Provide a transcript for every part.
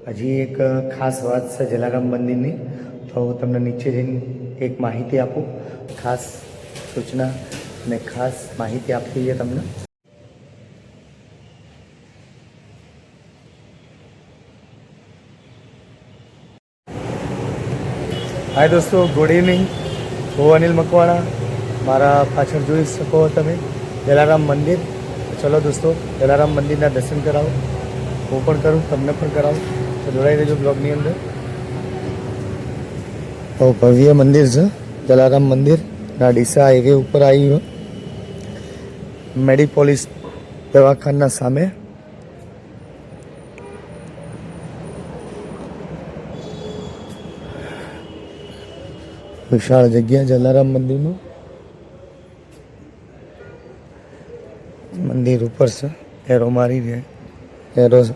હજી એક ખાસ વાત છે જલારામ મંદિરની, તો હું તમને નીચે જઈને એક માહિતી આપું, ખાસ સૂચના અને ખાસ માહિતી આપવી છે તમને. હાય દોસ્તો, ગુડ ઇવનિંગ. હું અનિલ મકવાણા. મારા પાછળ જોઈ શકો તમે જલારામ મંદિર. ચલો દોસ્તો, જલારામ મંદિરના દર્શન કરાવો. હું પણ કરું, તમને પણ કરાવું, તો જોડાઈ રહેજો બ્લોગની અંદર. બહુ ભવ્ય મંદિર છે જલારામ મંદિર. ના ડીસા હાઈવે ઉપર આવ્યું, મેડિપોલિસ દવાખાના સામે. વિશાળ જગ્યા જલારામ મંદિરનું. મંદિર ઉપર છે, એરો મારી દે, એરો છે.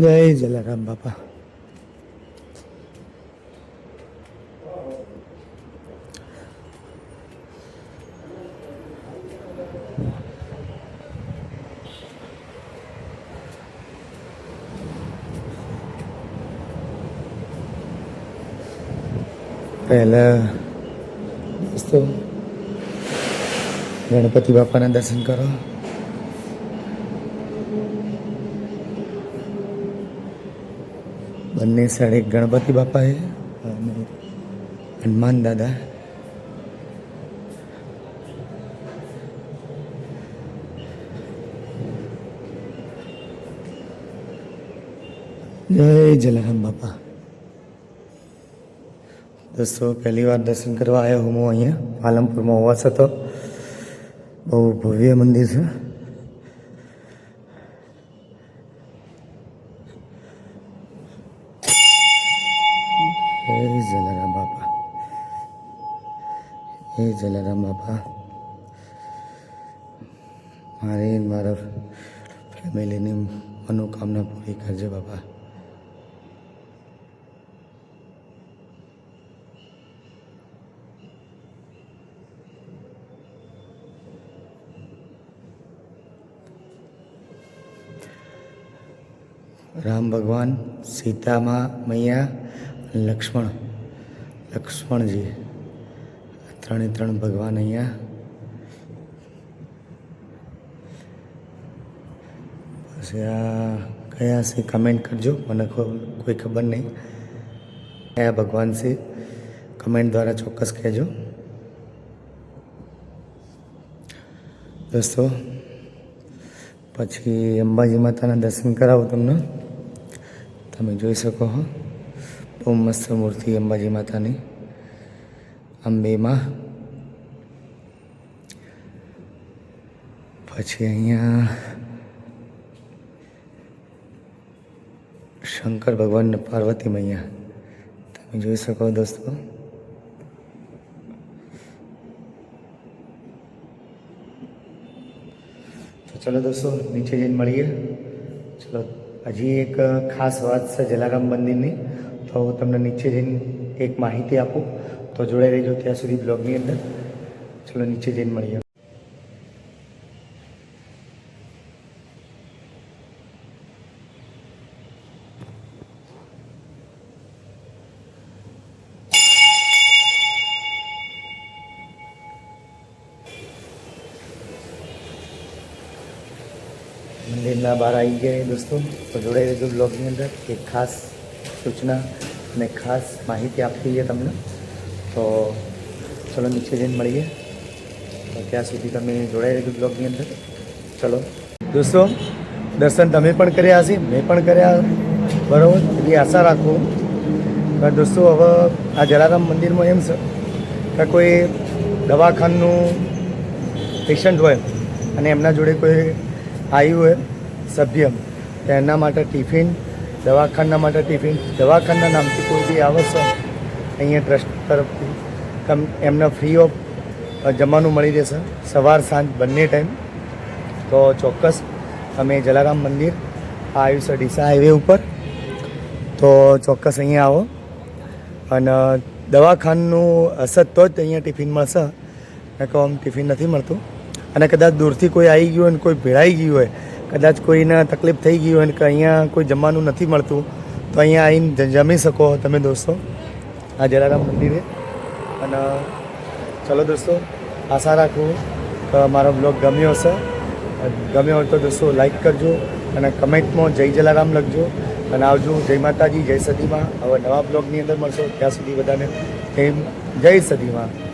જય જલારામ બાપા. પહેલા દોસ્તો ગણપતિ બાપાના દર્શન કરો. બંને સાઈડ એક ગણપતિ બાપા છે અને હનુમાન દાદા. જય જલારામ બાપા. દોસ્તો પહેલી વાર દર્શન કરવા આવ્યો હું અહીંયા પાલનપુરમાં હોવા છતાં. બહુ ભવ્ય મંદિર છે. જય જલારામ બાપા, જય જલારામ બાપા. મારી મારા ફેમિલીની મનોકામના પૂરી કરજે બાપા. રામ ભગવાન, સીતામાં મૈયા, લક્ષ્મણજી, ત્રણે ત્રણ ભગવાન અહીંયા. પછી આ કયા છે કમેન્ટ કરજો, મને કોઈ ખબર નહીં કયા ભગવાન છે, કમેન્ટ દ્વારા ચોક્કસ કહેજો દોસ્તો. પછી અંબાજી માતાના દર્શન કરાવું તમને. તમે જોઈ શકો છો બહુ મસ્ત મૂર્તિ અંબાજી માતાની, અંબેમાં. પછી અહીંયા શંકર ભગવાન ને પાર્વતી મૈયા તમે જોઈ શકો દોસ્તો. તો ચલો દોસ્તો નીચે જઈને મળીએ. ચલો, હજી એક ખાસ વાત છે જલારામ મંદિરની, તો હું તમને નીચે જઈને એક માહિતી આપું, તો જોડાઈ રહેજો ત્યાં સુધી બ્લોગની અંદર. ચલો નીચે જઈને મળીએ. મંદિરના બહાર આવી ગયા દોસ્તો, તો જોડાઈ રહેજો બ્લોગની અંદર. એક ખાસ સૂચના અને ખાસ માહિતી આપવી છે તમને, તો ચલો નીચે જઈને મળીએ. તો ત્યાં સુધી તમે જોડાઈ રહેજો બ્લોગની અંદર. ચલો દોસ્તો, દર્શન તમે પણ કર્યા હશે, મેં પણ કર્યા, બરાબર, એવી આશા રાખું. પણ દોસ્તો હવે આ જલારામ મંદિરમાં એમ છે કે કોઈ દવાખાનું પેશન્ટ હોય અને એમના જોડે કોઈ આવ્યું હોય સભ્ય, તો એના માટે ટિફિન, દવાખાના માટે ટિફિન, દવાખાના નામથી કોઈ બી આવશે અહીંયા ટ્રસ્ટ તરફથી એમને ફ્રી ઓફ જમવાનું મળી રહેશે, સવાર સાંજ બંને ટાઈમ. તો ચોક્કસ તમે જલારામ મંદિર આવ્યું છે ડીસા હાઈવે ઉપર, તો ચોક્કસ અહીંયા આવો. અને દવાખાનું હશે તો જ અહીંયા ટિફિન મળશે, નહીં તો આમ ટિફિન નથી મળતું. અને કદાચ દૂરથી કોઈ આવી ગયું હોય ને કોઈ ભેળાઈ ગયું હોય, કદાચ કોઈને તકલીફ થઈ ગઈ હોય ને કે અહીંયા કોઈ જમવાનું નથી મળતું, તો અહીંયા આવીને જમી શકો તમે દોસ્તો આ જલારામ મંદિરે. અને ચલો દોસ્તો, આશા રાખું કે મારો બ્લોગ ગમ્યો હશે. ગમ્યો હોય તો દોસ્તો લાઈક કરજો અને કમેન્ટમાં જય જલારામ લખજો અને આવજો. જય માતાજી, જય સદીમાં. હવે નવા બ્લોગની અંદર મળશો, ત્યાં સુધી બધાને જય સદીમાં.